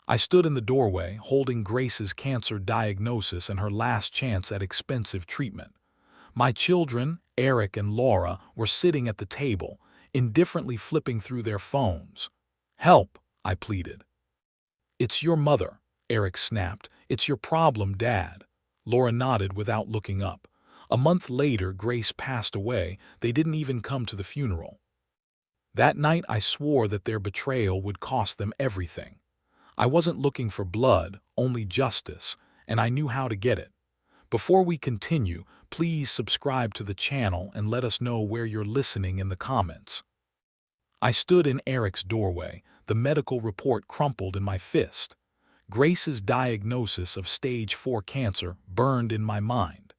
I stood in the doorway, holding Grace's cancer diagnosis and her last chance at expensive treatment. My children, Eric and Laura, were sitting at the table, indifferently flipping through their phones. "Help," I pleaded. "It's your mother," Eric snapped. "It's your problem, Dad." Laura nodded without looking up. A month later, Grace passed away. They didn't even come to the funeral. That night I swore that their betrayal would cost them everything. I wasn't looking for blood, only justice, and I knew how to get it. Before we continue, please subscribe to the channel and let us know where you're listening in the comments. I stood in Eric's doorway, the medical report crumpled in my fist. Grace's diagnosis of stage 4 cancer burned in my mind.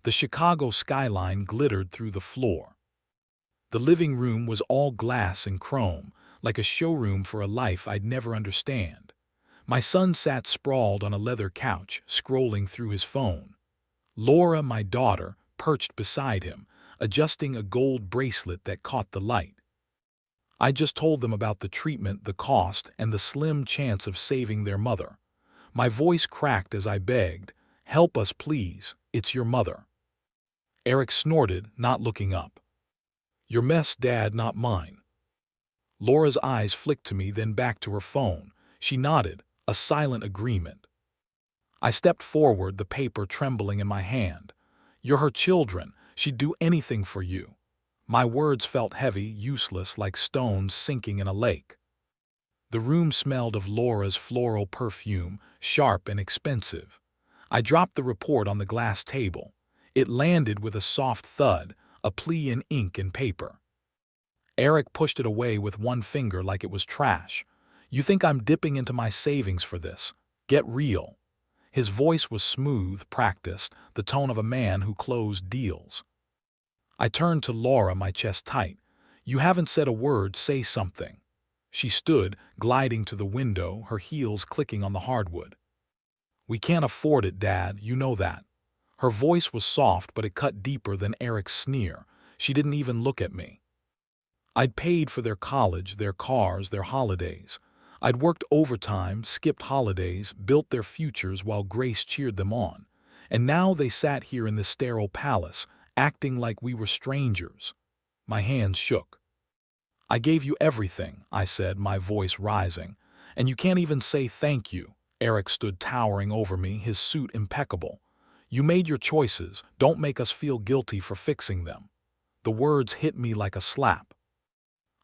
The Chicago skyline glittered through the floor. The living room was all glass and chrome, like a showroom for a life I'd never understand. My son sat sprawled on a leather couch, scrolling through his phone. Laura, my daughter, perched beside him, adjusting a gold bracelet that caught the light. I just told them about the treatment, the cost, and the slim chance of saving their mother. My voice cracked as I begged, "Help us, please, it's your mother." Eric snorted, not looking up. "Your mess, Dad, not mine." Laura's eyes flicked to me, then back to her phone. She nodded, a silent agreement. I stepped forward, the paper trembling in my hand. "You're her children. She'd do anything for you." My words felt heavy, useless, like stones sinking in a lake. The room smelled of Laura's floral perfume, sharp and expensive. I dropped the report on the glass table. It landed with a soft thud, a plea in ink and paper. Eric pushed it away with one finger like it was trash. "You think I'm dipping into my savings for this? Get real." His voice was smooth, practiced, the tone of a man who closed deals. I turned to Laura, my chest tight. "You haven't said a word, say something." She stood, gliding to the window, her heels clicking on the hardwood. "We can't afford it, Dad, you know that." Her voice was soft, but it cut deeper than Eric's sneer. She didn't even look at me. I'd paid for their college, their cars, their holidays. I'd worked overtime, skipped holidays, built their futures while Grace cheered them on. And now they sat here in this sterile palace, acting like we were strangers. My hands shook. "I gave you everything," I said, my voice rising. "And you can't even say thank you." Eric stood towering over me, his suit impeccable. "You made your choices. Don't make us feel guilty for fixing them." The words hit me like a slap.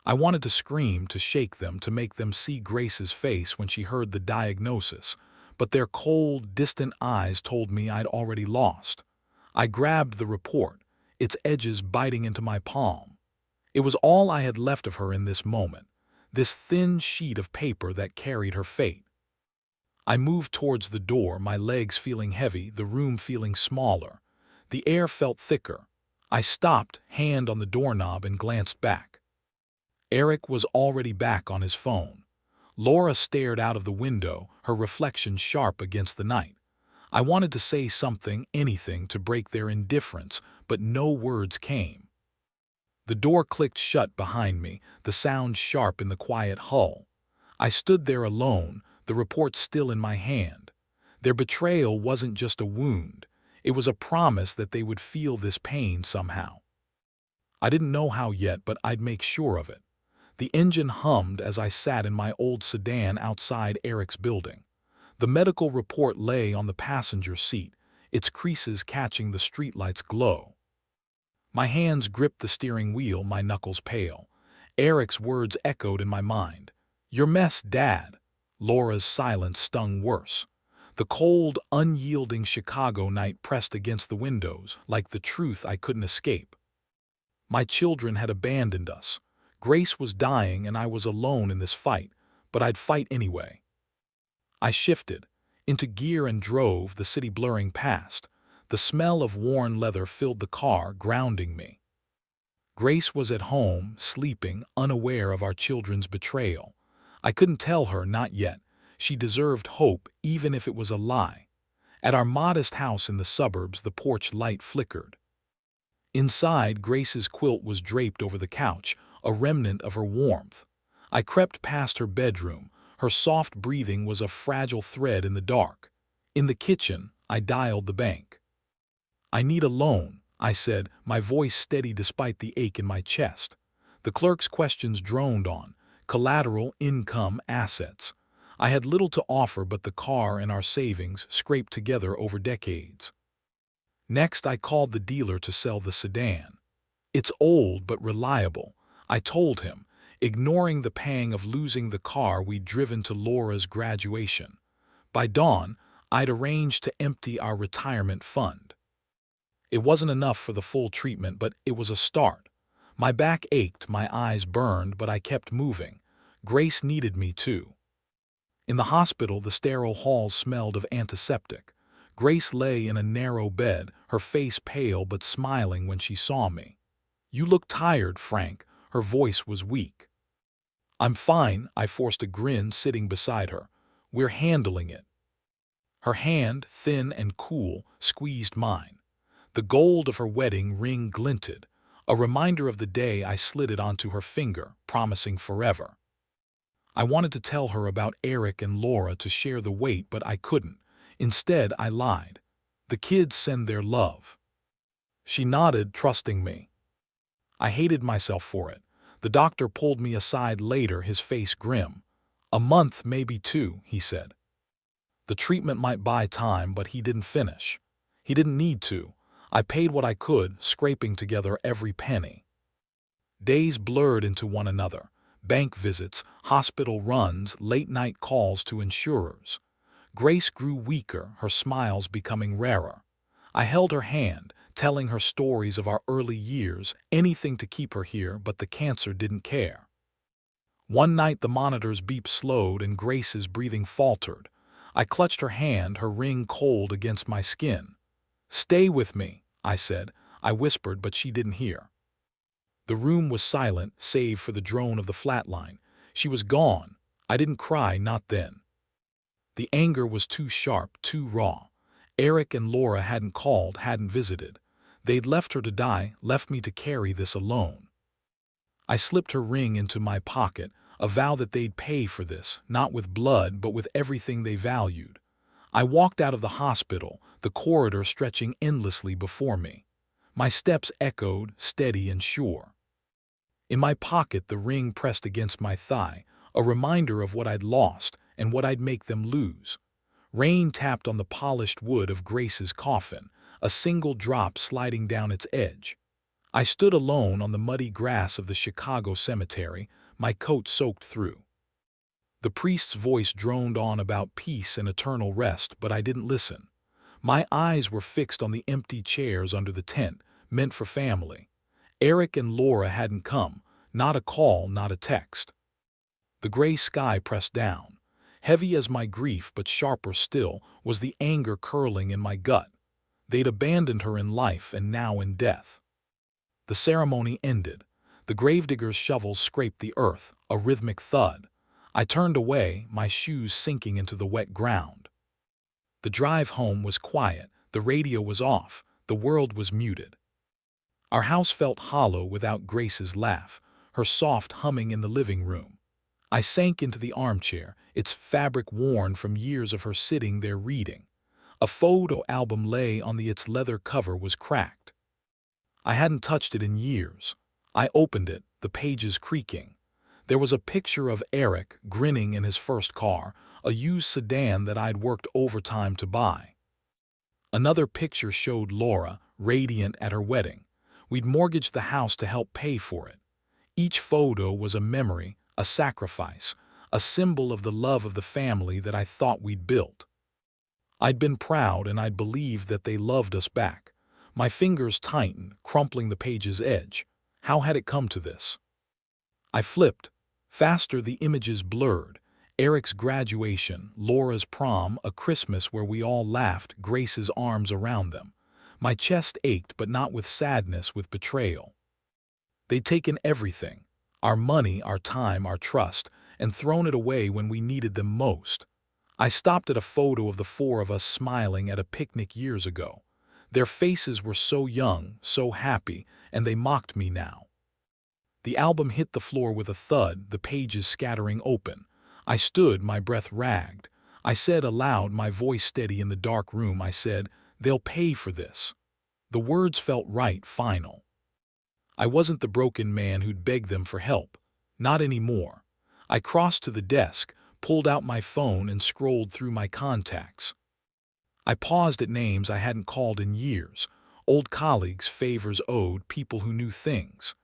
I wanted to scream, to shake them, to make them see Grace's face when she heard the diagnosis, but their cold, distant eyes told me I'd already lost. I grabbed the report, its edges biting into my palm. It was all I had left of her in this moment, this thin sheet of paper that carried her fate. I moved towards the door, my legs feeling heavy, the room feeling smaller. The air felt thicker. I stopped, hand on the doorknob, and glanced back. Eric was already back on his phone. Laura stared out of the window, her reflection sharp against the night. I wanted to say something, anything, to break their indifference, but no words came. The door clicked shut behind me, the sound sharp in the quiet hull. I stood there alone, the report still in my hand. Their betrayal wasn't just a wound. It was a promise that they would feel this pain somehow. I didn't know how yet, but I'd make sure of it. The engine hummed as I sat in my old sedan outside Eric's building. The medical report lay on the passenger seat, its creases catching the streetlight's glow. My hands gripped the steering wheel, my knuckles pale. Eric's words echoed in my mind. "Your mess, Dad." Laura's silence stung worse. The cold, unyielding Chicago night pressed against the windows, like the truth I couldn't escape. My children had abandoned us. Grace was dying and I was alone in this fight, but I'd fight anyway. I shifted into gear and drove, the city blurring past. The smell of worn leather filled the car, grounding me. Grace was at home, sleeping, unaware of our children's betrayal. I couldn't tell her, not yet. She deserved hope, even if it was a lie. At our modest house in the suburbs, the porch light flickered. Inside, Grace's quilt was draped over the couch, a remnant of her warmth. I crept past her bedroom, Her soft breathing was a fragile thread in the dark. In the kitchen, I dialed the bank. "I need a loan," I said, my voice steady despite the ache in my chest. The clerk's questions droned on: collateral, income, assets. I had little to offer but the car and our savings, scraped together over decades. Next, I called the dealer to sell the sedan. "It's old but reliable," I told him, ignoring the pang of losing the car we'd driven to Laura's graduation. By dawn, I'd arranged to empty our retirement fund. It wasn't enough for the full treatment, but it was a start. My back ached, my eyes burned, but I kept moving. Grace needed me too. In the hospital, the sterile halls smelled of antiseptic. Grace lay in a narrow bed, her face pale but smiling when she saw me. "You look tired, Frank." Her voice was weak. "I'm fine," I forced a grin sitting beside her. "We're handling it." Her hand, thin and cool, squeezed mine. The gold of her wedding ring glinted, a reminder of the day I slid it onto her finger, promising forever. I wanted to tell her about Eric and Laura, to share the weight, but I couldn't. Instead, I lied. "The kids send their love." She nodded, trusting me. I hated myself for it. The doctor pulled me aside later, his face grim. "A month, maybe two," he said. The treatment might buy time, but he didn't finish. He didn't need to. I paid what I could, scraping together every penny. Days blurred into one another. Bank visits, hospital runs, late-night calls to insurers. Grace grew weaker, her smiles becoming rarer. I held her hand, telling her stories of our early years, anything to keep her here, but the cancer didn't care. One night the monitor's beep slowed and Grace's breathing faltered. I clutched her hand, her ring cold against my skin. "Stay with me," I said. I whispered, but she didn't hear. The room was silent, save for the drone of the flatline. She was gone. I didn't cry, not then. The anger was too sharp, too raw. Eric and Laura hadn't called, hadn't visited. They'd left her to die, left me to carry this alone. I slipped her ring into my pocket, a vow that they'd pay for this, not with blood, but with everything they valued. I walked out of the hospital, the corridor stretching endlessly before me. My steps echoed, steady and sure. In my pocket, the ring pressed against my thigh, a reminder of what I'd lost and what I'd make them lose. Rain tapped on the polished wood of Grace's coffin, a single drop sliding down its edge. I stood alone on the muddy grass of the Chicago cemetery, my coat soaked through. The priest's voice droned on about peace and eternal rest, but I didn't listen. My eyes were fixed on the empty chairs under the tent, meant for family. Eric and Laura hadn't come, not a call, not a text. The gray sky pressed down. Heavy as my grief, but sharper still, was the anger curling in my gut. They'd abandoned her in life and now in death. The ceremony ended. The gravedigger's shovels scraped the earth, a rhythmic thud. I turned away, my shoes sinking into the wet ground. The drive home was quiet, the radio was off, the world was muted. Our house felt hollow without Grace's laugh, her soft humming in the living room. I sank into the armchair, its fabric worn from years of her sitting there reading. A photo album lay on its leather cover was cracked. I hadn't touched it in years. I opened it, the pages creaking. There was a picture of Eric, grinning in his first car, a used sedan that I'd worked overtime to buy. Another picture showed Laura, radiant at her wedding. We'd mortgaged the house to help pay for it. Each photo was a memory, a sacrifice, a symbol of the love of the family that I thought we'd built. I'd been proud and I'd believed that they loved us back. My fingers tightened, crumpling the page's edge. How had it come to this? I flipped. Faster, the images blurred. Eric's graduation, Laura's prom, a Christmas where we all laughed, Grace's arms around them. My chest ached, but not with sadness, with betrayal. They'd taken everything, our money, our time, our trust, and thrown it away when we needed them most. I stopped at a photo of the four of us smiling at a picnic years ago. Their faces were so young, so happy, and they mocked me now. The album hit the floor with a thud, the pages scattering open. I stood, my breath ragged. I said aloud, my voice steady in the dark room, I said, "They'll pay for this." The words felt right, final. I wasn't the broken man who'd beg them for help. Not anymore. I crossed to the desk, pulled out my phone and scrolled through my contacts. I paused at names I hadn't called in years. Old colleagues, favors owed, people who knew things.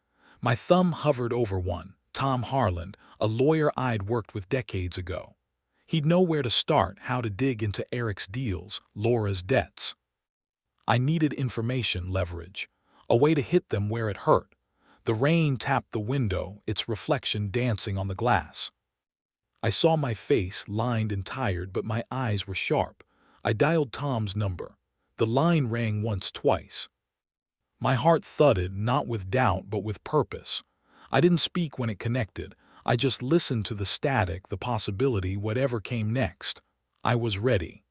My thumb hovered over one, Tom Harland, a lawyer I'd worked with decades ago. He'd know where to start, how to dig into Eric's deals, Laura's debts. I needed information leverage, a way to hit them where it hurt. The rain tapped the window, its reflection dancing on the glass. I saw my face, lined and tired, but my eyes were sharp. I dialed Tom's number. The line rang once, twice. My heart thudded, not with doubt but with purpose. I didn't speak when it connected. I just listened to the static, the possibility, whatever came next. I was ready.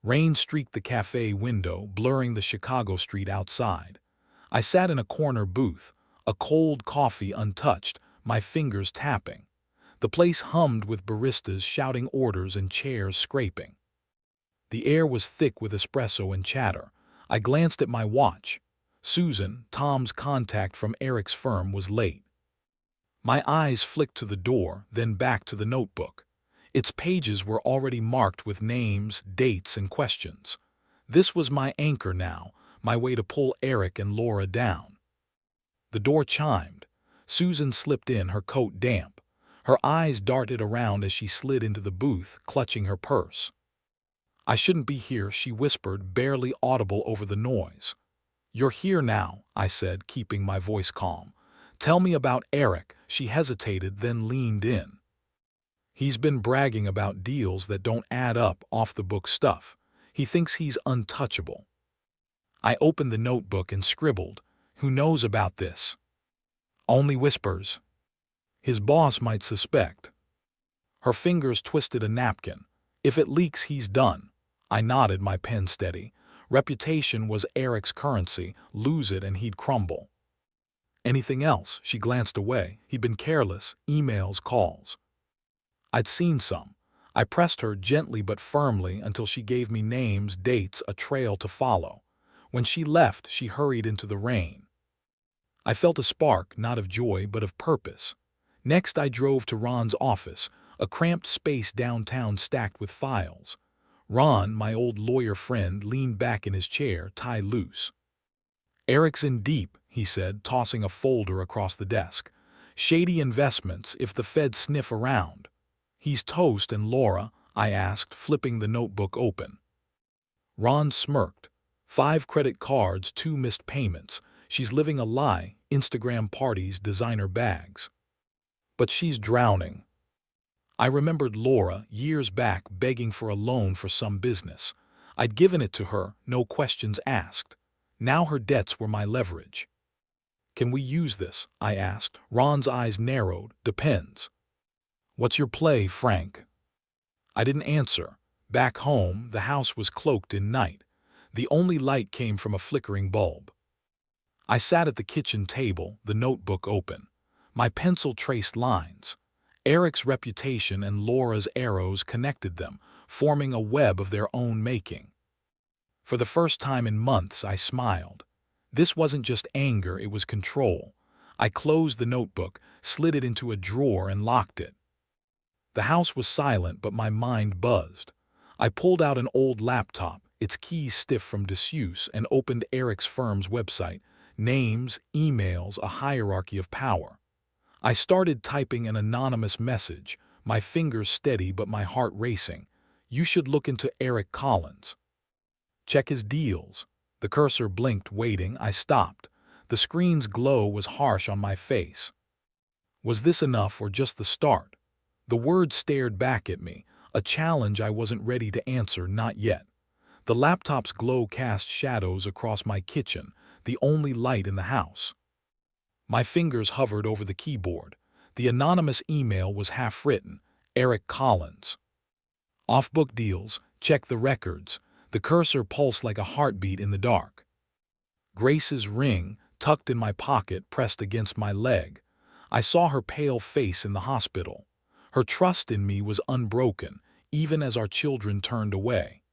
Rain streaked the cafe window, blurring the Chicago street outside. I sat in a corner booth, a cold coffee untouched, my fingers tapping. The place hummed with baristas shouting orders and chairs scraping. The air was thick with espresso and chatter. I glanced at my watch. Susan, Tom's contact from Eric's firm, was late. My eyes flicked to the door, then back to the notebook. Its pages were already marked with names, dates, and questions. This was my anchor now, my way to pull Eric and Laura down. The door chimed. Susan slipped in, her coat damp. Her eyes darted around as she slid into the booth, clutching her purse. "I shouldn't be here," she whispered, barely audible over the noise. "You're here now," I said, keeping my voice calm. "Tell me about Eric." She hesitated, then leaned in. "He's been bragging about deals that don't add up, off-the-book stuff. He thinks he's untouchable." I opened the notebook and scribbled, "Who knows about this?" "Only whispers. His boss might suspect." Her fingers twisted a napkin. "If it leaks, he's done." I nodded, my pen steady. Reputation was Eric's currency. Lose it and he'd crumble. "Anything else?" She glanced away. "He'd been careless. Emails, calls." I'd seen some. I pressed her gently but firmly until she gave me names, dates, a trail to follow. When she left, she hurried into the rain. I felt a spark, not of joy but of purpose. Next I drove to Ron's office, a cramped space downtown stacked with files. Ron, my old lawyer friend, leaned back in his chair, tie loose. "Eric's in deep," he said, tossing a folder across the desk. "Shady investments, if the feds sniff around." "He's toast, and Laura?" I asked, flipping the notebook open. Ron smirked. 5 credit cards, 2 missed payments. She's living a lie, Instagram parties, designer bags. "But she's drowning." I remembered Laura, years back, begging for a loan for some business. I'd given it to her, no questions asked. Now her debts were my leverage. "Can we use this?" I asked. Ron's eyes narrowed. "Depends." "What's your play, Frank?" I didn't answer. Back home, the house was cloaked in night. The only light came from a flickering bulb. I sat at the kitchen table, the notebook open. My pencil traced lines. Eric's reputation and Laura's arrows connected them, forming a web of their own making. For the first time in months, I smiled. This wasn't just anger, it was control. I closed the notebook, slid it into a drawer, and locked it. The house was silent, but my mind buzzed. I pulled out an old laptop, its keys stiff from disuse, and opened Eric's firm's website. Names, emails, a hierarchy of power. I started typing an anonymous message, my fingers steady but my heart racing. "You should look into Eric Collins. Check his deals." The cursor blinked, waiting. I stopped. The screen's glow was harsh on my face. Was this enough or just the start? The words stared back at me, a challenge I wasn't ready to answer, not yet. The laptop's glow cast shadows across my kitchen, the only light in the house. My fingers hovered over the keyboard. The anonymous email was half-written. Eric Collins. "Off-book deals, check the records." The cursor pulsed like a heartbeat in the dark. Grace's ring, tucked in my pocket, pressed against my leg. I saw her pale face in the hospital. Her trust in me was unbroken, even as our children turned away.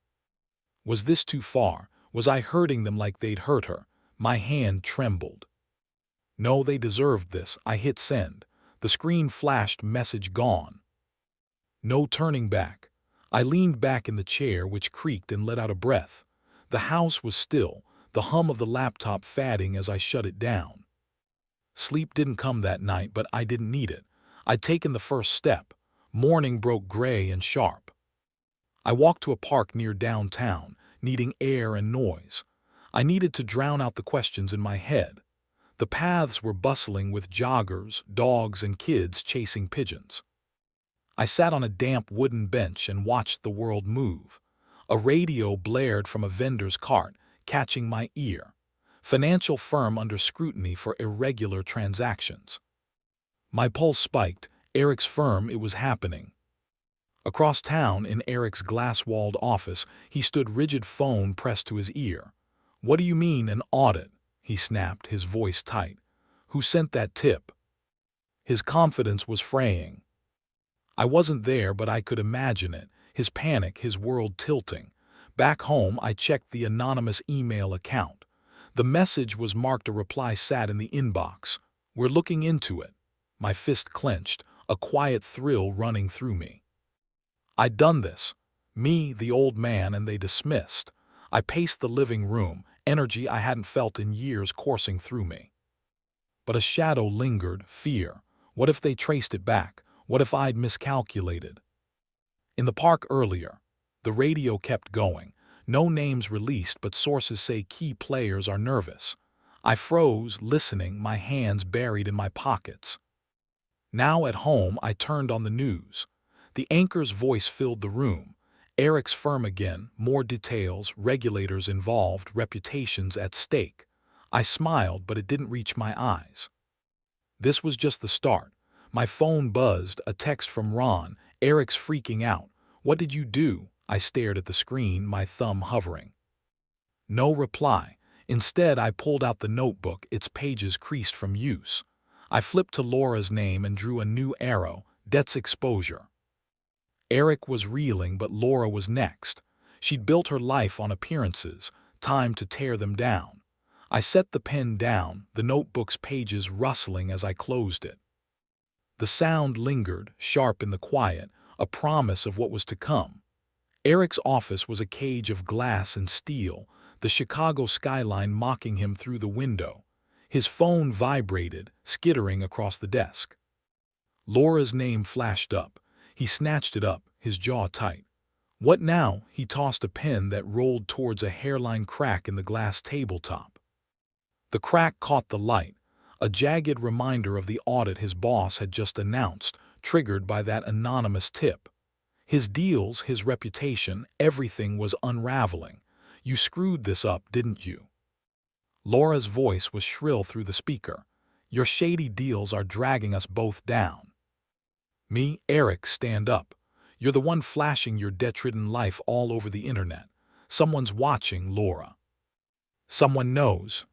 Was this too far? Was I hurting them like they'd hurt her? My hand trembled. No, they deserved this. I hit send. The screen flashed, message gone. No turning back. I leaned back in the chair, which creaked, and let out a breath. The house was still, the hum of the laptop fading as I shut it down. Sleep didn't come that night, but I didn't need it. I'd taken the first step. Morning broke gray and sharp. I walked to a park near downtown, needing air and noise. I needed to drown out the questions in my head. The paths were bustling with joggers, dogs, and kids chasing pigeons. I sat on a damp wooden bench and watched the world move. A radio blared from a vendor's cart, catching my ear. Financial firm under scrutiny for irregular transactions. My pulse spiked. Eric's firm, it was happening. Across town, in Eric's glass-walled office, he stood, rigid, phone pressed to his ear. "What do you mean, an audit?" he snapped, his voice tight. "Who sent that tip?" His confidence was fraying. I wasn't there, but I could imagine it. His panic, his world tilting. Back home, I checked the anonymous email account. The message was marked. A reply sat in the inbox. "We're looking into it." My fist clenched, a quiet thrill running through me. I'd done this. Me, the old man, and they dismissed. I paced the living room, energy I hadn't felt in years coursing through me. But a shadow lingered, fear. What if they traced it back? What if I'd miscalculated? In the park earlier, the radio kept going. No names released, but sources say key players are nervous. I froze, listening, my hands buried in my pockets. Now at home, I turned on the news. The anchor's voice filled the room. Eric's firm again, more details, regulators involved, reputations at stake. I smiled, but it didn't reach my eyes. This was just the start. My phone buzzed, a text from Ron. "Eric's freaking out. What did you do?" I stared at the screen, my thumb hovering. No reply. Instead, I pulled out the notebook, its pages creased from use. I flipped to Laura's name and drew a new arrow, debt's exposure. Eric was reeling, but Laura was next. She'd built her life on appearances, time to tear them down. I set the pen down, the notebook's pages rustling as I closed it. The sound lingered, sharp in the quiet, a promise of what was to come. Eric's office was a cage of glass and steel, the Chicago skyline mocking him through the window. His phone vibrated, skittering across the desk. Laura's name flashed up. He snatched it up, his jaw tight. "What now?" He tossed a pen that rolled towards a hairline crack in the glass tabletop. The crack caught the light, a jagged reminder of the audit his boss had just announced, triggered by that anonymous tip. His deals, his reputation, everything was unraveling. "You screwed this up, didn't you?" Laura's voice was shrill through the speaker. "Your shady deals are dragging us both down." "Me, Eric, stand up. You're the one flashing your debt-ridden life all over the internet. Someone's watching, Laura. Someone knows."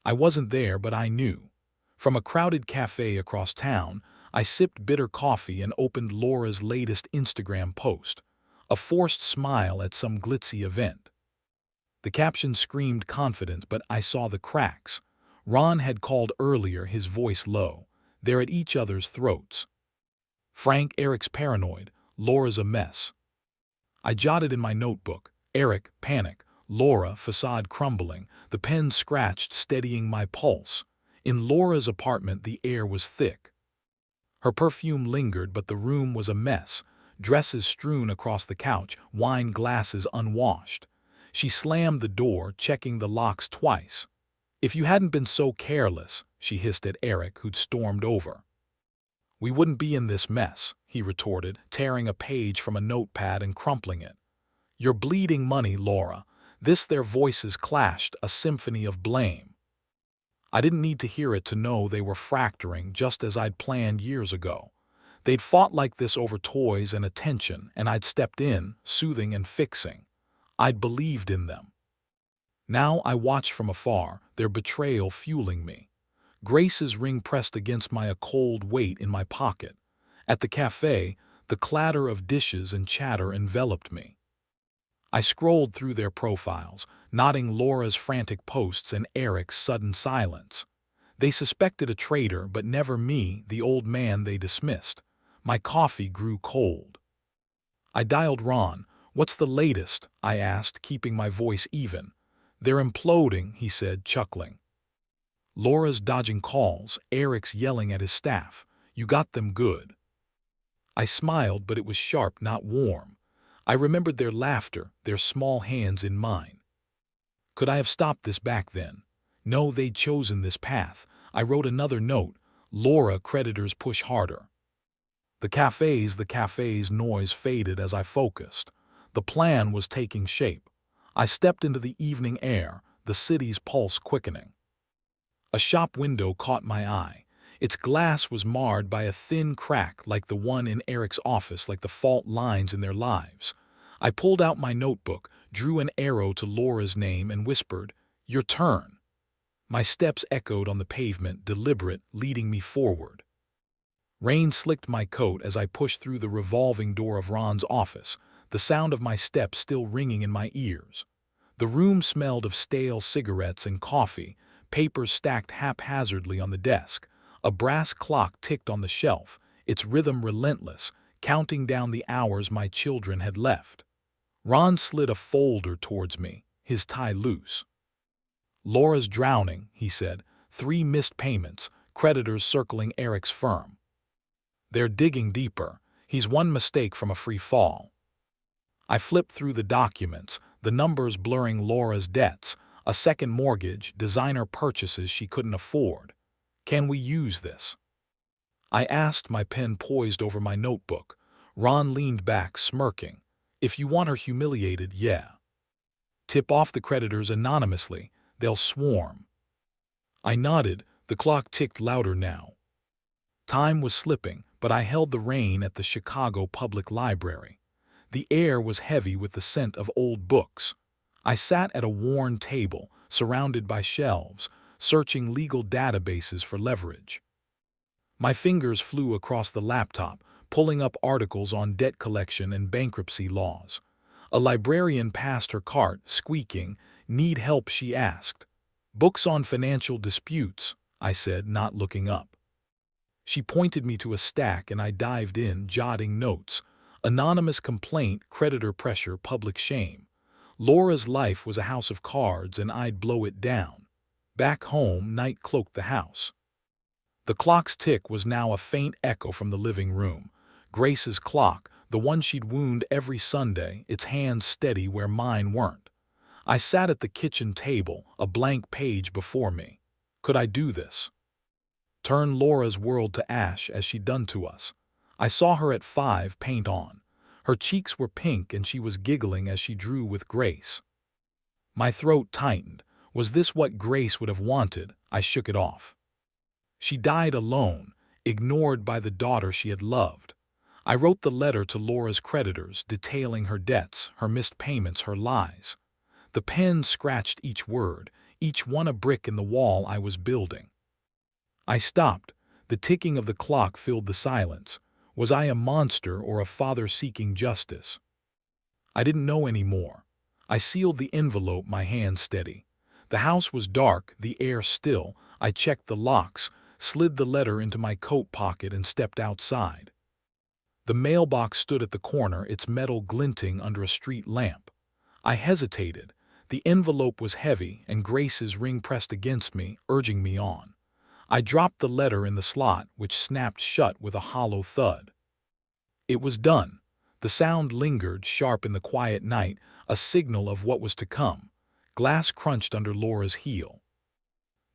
I wasn't there, but I knew. From a crowded cafe across town, I sipped bitter coffee and opened Laura's latest Instagram post, a forced smile at some glitzy event. The caption screamed confidence, but I saw the cracks. Ron had called earlier, his voice low. They're at each other's throats. "Frank, Eric's paranoid. Laura's a mess." I jotted in my notebook. Eric, panic. Laura, facade crumbling. The pen scratched, steadying my pulse. In Laura's apartment, the air was thick. Her perfume lingered, but the room was a mess. Dresses strewn across the couch, wine glasses unwashed. She slammed the door, checking the locks twice. "If you hadn't been so careless," she hissed at Eric, who'd stormed over. "We wouldn't be in this mess," he retorted, tearing a page from a notepad and crumpling it. "You're bleeding money, Laura." Their voices clashed, a symphony of blame. I didn't need to hear it to know they were fracturing, just as I'd planned years ago. They'd fought like this over toys and attention, and I'd stepped in, soothing and fixing. I'd believed in them. Now I watched from afar, their betrayal fueling me. Grace's ring pressed against my, a cold weight in my pocket. At the cafe, the clatter of dishes and chatter enveloped me. I scrolled through their profiles, noting Laura's frantic posts and Eric's sudden silence. They suspected a traitor, but never me, the old man they dismissed. My coffee grew cold. I dialed Ron. "What's the latest?" I asked, keeping my voice even. "They're imploding," he said, chuckling. Laura's dodging calls, Eric's yelling at his staff. "You got them good." I smiled, but it was sharp, not warm. I remembered their laughter, their small hands in mine. Could I have stopped this back then? No, they'd chosen this path. I wrote another note. "Laura, creditors push harder." The cafe's noise faded as I focused. The plan was taking shape. I stepped into the evening air, the city's pulse quickening. A shop window caught my eye. Its glass was marred by a thin crack like the one in Eric's office, like the fault lines in their lives. I pulled out my notebook, drew an arrow to Laura's name, and whispered, "Your turn." My steps echoed on the pavement, deliberate, leading me forward. Rain slicked my coat as I pushed through the revolving door of Ron's office, the sound of my steps still ringing in my ears. The room smelled of stale cigarettes and coffee, papers stacked haphazardly on the desk. A brass clock ticked on the shelf, its rhythm relentless, counting down the hours my children had left. Ron slid a folder towards me, his tie loose. "Laura's drowning," he said. "3 missed payments, creditors circling Eric's firm. They're digging deeper. He's one mistake from a free fall." I flipped through the documents, the numbers blurring Laura's debts, a second mortgage, designer purchases she couldn't afford. "Can we use this?" I asked, my pen poised over my notebook. Ron leaned back, smirking. "If you want her humiliated, yeah. Tip off the creditors anonymously. They'll swarm." I nodded. The clock ticked louder now. Time was slipping, but I held the rein at the Chicago Public Library. The air was heavy with the scent of old books. I sat at a worn table, surrounded by shelves, searching legal databases for leverage. My fingers flew across the laptop, pulling up articles on debt collection and bankruptcy laws. A librarian passed her cart, squeaking. "Need help?" she asked. "Books on financial disputes," I said, not looking up. She pointed me to a stack and I dived in, jotting notes. Anonymous complaint, creditor pressure, public shame. Laura's life was a house of cards and I'd blow it down. Back home, night cloaked the house. The clock's tick was now a faint echo from the living room. Grace's clock, the one she'd wound every Sunday, its hands steady where mine weren't. I sat at the kitchen table, a blank page before me. Could I do this? Turn Laura's world to ash as she'd done to us. I saw her at 5, paint on. Her cheeks were pink and she was giggling as she drew with Grace. My throat tightened. Was this what Grace would have wanted? I shook it off. She died alone, ignored by the daughter she had loved. I wrote the letter to Laura's creditors, detailing her debts, her missed payments, her lies. The pen scratched each word, each one a brick in the wall I was building. I stopped. The ticking of the clock filled the silence. Was I a monster or a father seeking justice? I didn't know anymore. I sealed the envelope, my hand steady. The house was dark, the air still. I checked the locks, slid the letter into my coat pocket and stepped outside. The mailbox stood at the corner, its metal glinting under a street lamp. I hesitated. The envelope was heavy and Grace's ring pressed against me, urging me on. I dropped the letter in the slot, which snapped shut with a hollow thud. It was done. The sound lingered, sharp in the quiet night, a signal of what was to come. Glass crunched under Laura's heel.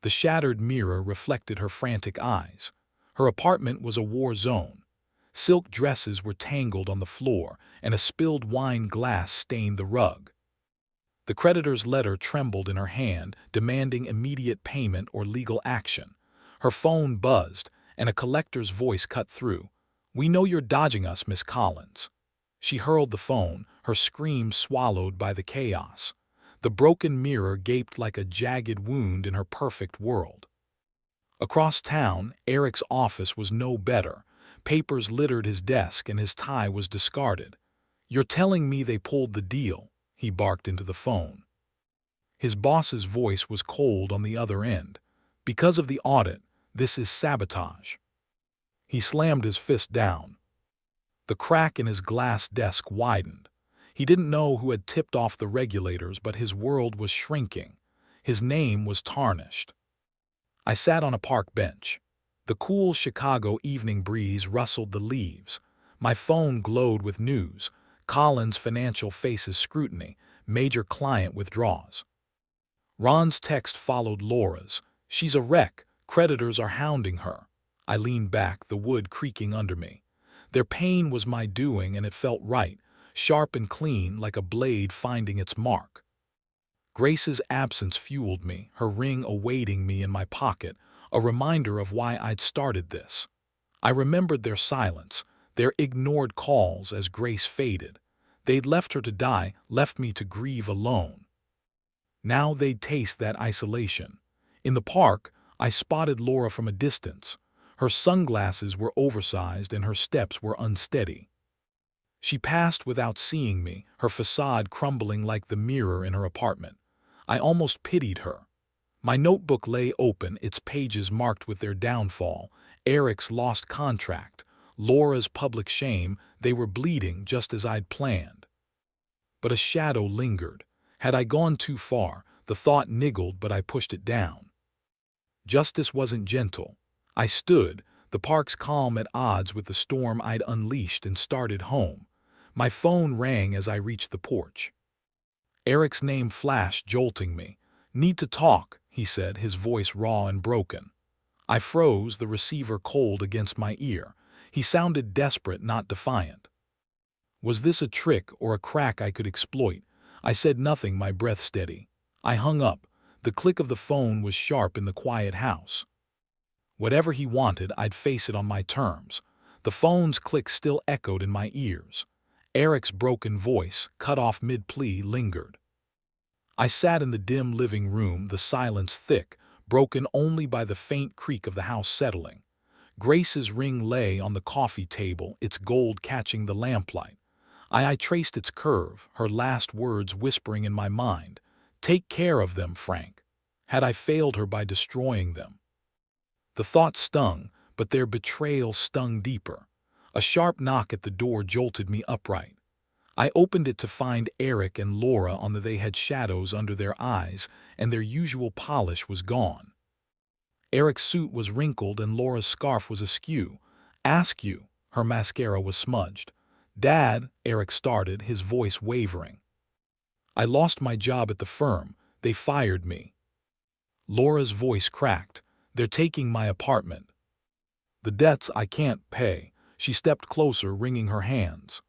The shattered mirror reflected her frantic eyes. Her apartment was a war zone. Silk dresses were tangled on the floor, and a spilled wine glass stained the rug. The creditor's letter trembled in her hand, demanding immediate payment or legal action. Her phone buzzed, and a collector's voice cut through. "We know you're dodging us, Miss Collins." She hurled the phone, her scream swallowed by the chaos. The broken mirror gaped like a jagged wound in her perfect world. Across town, Eric's office was no better. Papers littered his desk and his tie was discarded. "You're telling me they pulled the deal?" he barked into the phone. His boss's voice was cold on the other end. "Because of the audit, this is sabotage." He slammed his fist down. The crack in his glass desk widened. He didn't know who had tipped off the regulators, but his world was shrinking. His name was tarnished. I sat on a park bench. The cool Chicago evening breeze rustled the leaves. My phone glowed with news. Collins' financial faces scrutiny. Major client withdraws. Ron's text followed Laura's. "She's a wreck. Creditors are hounding her." I leaned back, the wood creaking under me. Their pain was my doing, and it felt right, sharp and clean, like a blade finding its mark. Grace's absence fueled me, her ring awaiting me in my pocket, a reminder of why I'd started this. I remembered their silence, their ignored calls as Grace faded. They'd left her to die, left me to grieve alone. Now they'd taste that isolation. In the park, I spotted Laura from a distance. Her sunglasses were oversized and her steps were unsteady. She passed without seeing me, her facade crumbling like the mirror in her apartment. I almost pitied her. My notebook lay open, its pages marked with their downfall, Eric's lost contract, Laura's public shame. They were bleeding just as I'd planned. But a shadow lingered. Had I gone too far? The thought niggled, but I pushed it down. Justice wasn't gentle. I stood, the park's calm at odds with the storm I'd unleashed, and started home. My phone rang as I reached the porch. Eric's name flashed, jolting me. "Need to talk," he said, his voice raw and broken. I froze, the receiver cold against my ear. He sounded desperate, not defiant. Was this a trick or a crack I could exploit? I said nothing, my breath steady. I hung up. The click of the phone was sharp in the quiet house. Whatever he wanted, I'd face it on my terms. The phone's click still echoed in my ears. Eric's broken voice, cut off mid-plea, lingered. I sat in the dim living room, the silence thick, broken only by the faint creak of the house settling. Grace's ring lay on the coffee table, its gold catching the lamplight. I traced its curve, her last words whispering in my mind. "Take care of them, Frank." Had I failed her by destroying them? The thought stung, but their betrayal stung deeper. A sharp knock at the door jolted me upright. I opened it to find Eric and Laura on the. They had shadows under their eyes, and their usual polish was gone. Eric's suit was wrinkled and Laura's scarf was askew. "Ask you." Her mascara was smudged. "Dad," Eric started, his voice wavering. "I lost my job at the firm. They fired me." Laura's voice cracked. "They're taking my apartment." "The debts I can't pay." She stepped closer, wringing her hands.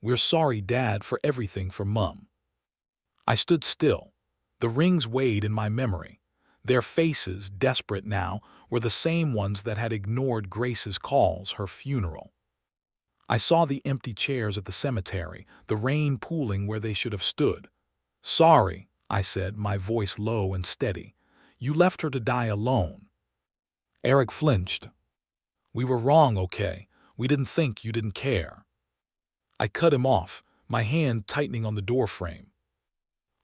"We're sorry, Dad, for everything, for Mum." I stood still. The rings weighed in my memory. Their faces, desperate now, were the same ones that had ignored Grace's calls, her funeral. I saw the empty chairs at the cemetery, the rain pooling where they should have stood. "Sorry," I said, my voice low and steady. "You left her to die alone." Eric flinched. "We were wrong, okay? We didn't think you didn't care." I cut him off, my hand tightening on the doorframe.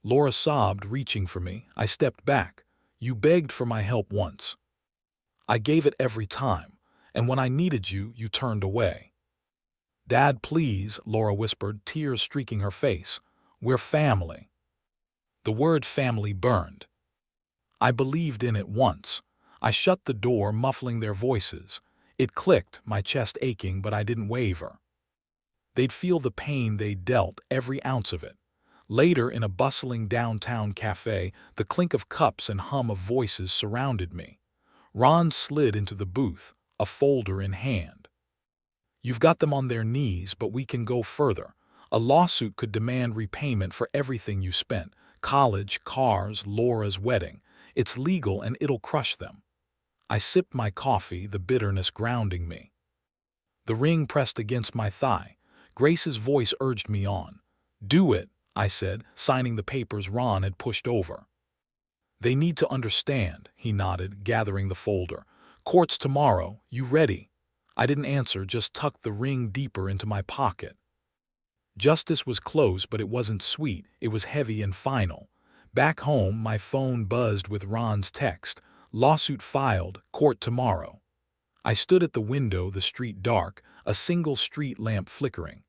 Laura sobbed, reaching for me. I stepped back. "You begged for my help once." "I gave it every time, and when I needed you, you turned away." "Dad, please," Laura whispered, tears streaking her face. "We're family." The word family burned. I believed in it once. I shut the door, muffling their voices. It clicked, my chest aching, but I didn't waver. They'd feel the pain they dealt, every ounce of it. Later, in a bustling downtown cafe, the clink of cups and hum of voices surrounded me. Ron slid into the booth, a folder in hand. "You've got them on their knees, but we can go further. A lawsuit could demand repayment for everything you spent. College, cars, Laura's wedding. It's legal and it'll crush them." I sipped my coffee, the bitterness grounding me. The ring pressed against my thigh. Grace's voice urged me on. "Do it," I said, signing the papers Ron had pushed over. "They need to understand," he nodded, gathering the folder. "Court's tomorrow. You ready?" I didn't answer, just tucked the ring deeper into my pocket. Justice was close, but it wasn't sweet. It was heavy and final. Back home, my phone buzzed with Ron's text. Lawsuit filed, court tomorrow. I stood at the window, the street dark, a single street lamp flickering.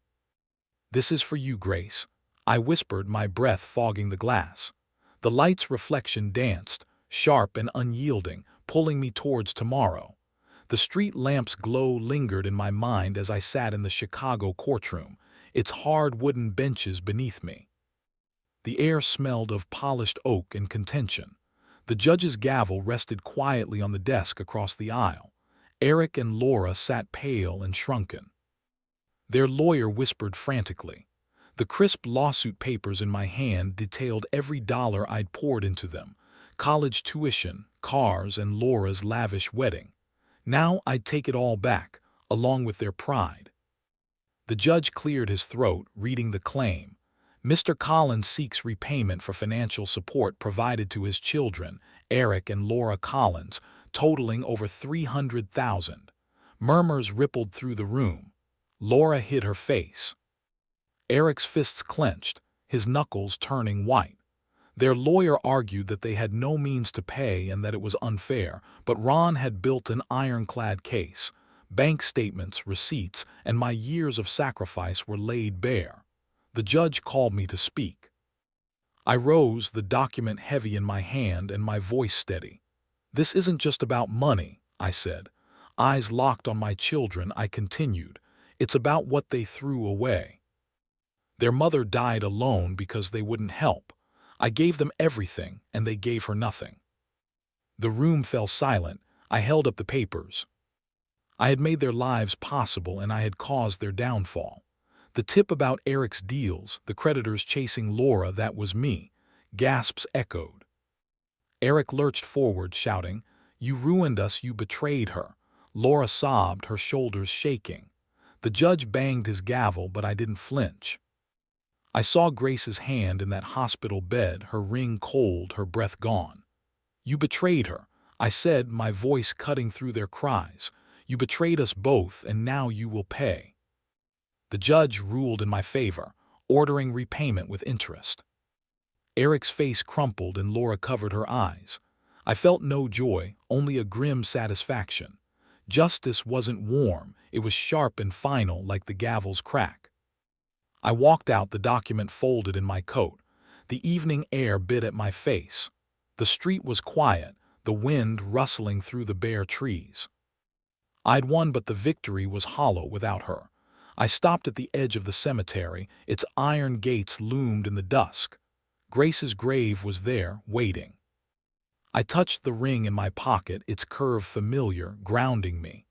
"This is for you, Grace," I whispered, my breath fogging the glass. The light's reflection danced, sharp and unyielding, pulling me towards tomorrow. The street lamp's glow lingered in my mind as I sat in the Chicago courtroom, its hard wooden benches beneath me. The air smelled of polished oak and contention. The judge's gavel rested quietly on the desk across the aisle. Eric and Laura sat pale and shrunken. Their lawyer whispered frantically. The crisp lawsuit papers in my hand detailed every dollar I'd poured into them: college tuition, cars, and Laura's lavish wedding. Now I'd take it all back, along with their pride. The judge cleared his throat, reading the claim. Mr. Collins seeks repayment for financial support provided to his children, Eric and Laura Collins, totaling over $300,000. Murmurs rippled through the room. Laura hid her face. Eric's fists clenched, his knuckles turning white. Their lawyer argued that they had no means to pay and that it was unfair, but Ron had built an ironclad case. Bank statements, receipts, and my years of sacrifice were laid bare. The judge called me to speak. I rose, the document heavy in my hand and my voice steady. "This isn't just about money," I said. Eyes locked on my children, I continued. "It's about what they threw away. Their mother died alone because they wouldn't help. I gave them everything, and they gave her nothing." The room fell silent. I held up the papers. I had made their lives possible, and I had caused their downfall. The tip about Eric's deals, the creditors chasing Laura, that was me. Gasps echoed. Eric lurched forward, shouting, "You ruined us, you betrayed her." Laura sobbed, her shoulders shaking. The judge banged his gavel, but I didn't flinch. I saw Grace's hand in that hospital bed, her ring cold, her breath gone. "You betrayed her," I said, my voice cutting through their cries. "You betrayed us both, and now you will pay." The judge ruled in my favor, ordering repayment with interest. Eric's face crumpled and Laura covered her eyes. I felt no joy, only a grim satisfaction. Justice wasn't warm, it was sharp and final, like the gavel's crack. I walked out, the document folded in my coat. The evening air bit at my face. The street was quiet, the wind rustling through the bare trees. I'd won, but the victory was hollow without her. I stopped at the edge of the cemetery, its iron gates loomed in the dusk. Grace's grave was there, waiting. I touched the ring in my pocket, its curve familiar, grounding me.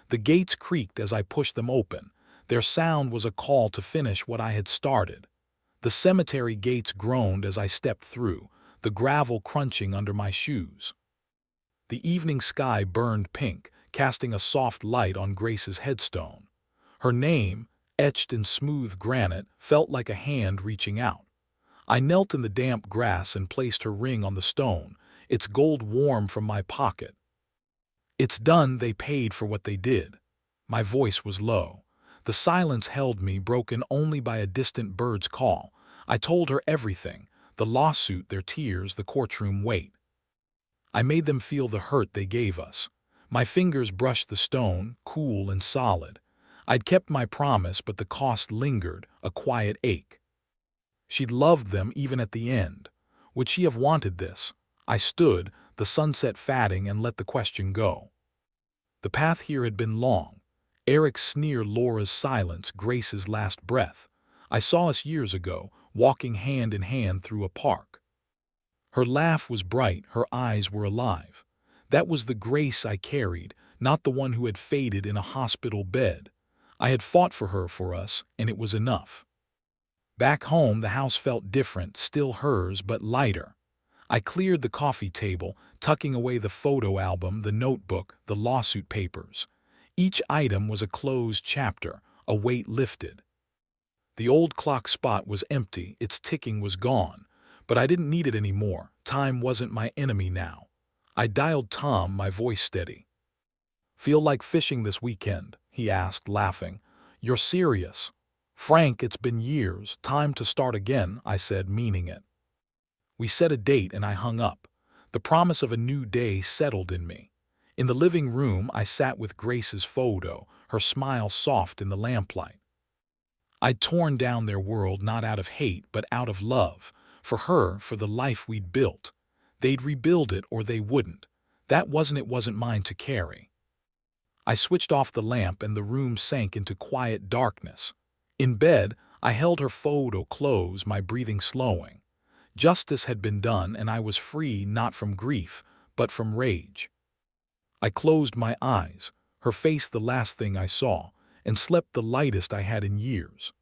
The gates creaked as I pushed them open. Their sound was a call to finish what I had started. The cemetery gates groaned as I stepped through, the gravel crunching under my shoes. The evening sky burned pink, casting a soft light on Grace's headstone. Her name, etched in smooth granite, felt like a hand reaching out. I knelt in the damp grass and placed her ring on the stone, its gold warm from my pocket. "It's done, they paid for what they did." My voice was low. The silence held me, broken only by a distant bird's call. I told her everything: the lawsuit, their tears, the courtroom wait. I made them feel the hurt they gave us. My fingers brushed the stone, cool and solid. I'd kept my promise, but the cost lingered, a quiet ache. She'd loved them even at the end. Would she have wanted this? I stood, the sunset fading, and let the question go. The path here had been long. Eric's sneer, Laura's silence, Grace's last breath. I saw us years ago, walking hand in hand through a park. Her laugh was bright, her eyes were alive. That was the Grace I carried, not the one who had faded in a hospital bed. I had fought for her, for us, and it was enough. Back home, the house felt different, still hers, but lighter. I cleared the coffee table, tucking away the photo album, the notebook, the lawsuit papers. Each item was a closed chapter, a weight lifted. The old clock spot was empty, its ticking was gone. But I didn't need it anymore. Time wasn't my enemy now. I dialed Tom, my voice steady. "Feel like fishing this weekend?" he asked, laughing. "You're serious." "Frank, it's been years. Time to start again," I said, meaning it. We set a date and I hung up. The promise of a new day settled in me. In the living room, I sat with Grace's photo, her smile soft in the lamplight. I'd torn down their world not out of hate, but out of love. For her, for the life we'd built. They'd rebuild it or they wouldn't. That wasn't mine to carry. I switched off the lamp and the room sank into quiet darkness. In bed, I held her photo close, my breathing slowing. Justice had been done and I was free not from grief, but from rage. I closed my eyes, her face the last thing I saw, and slept the lightest I had in years.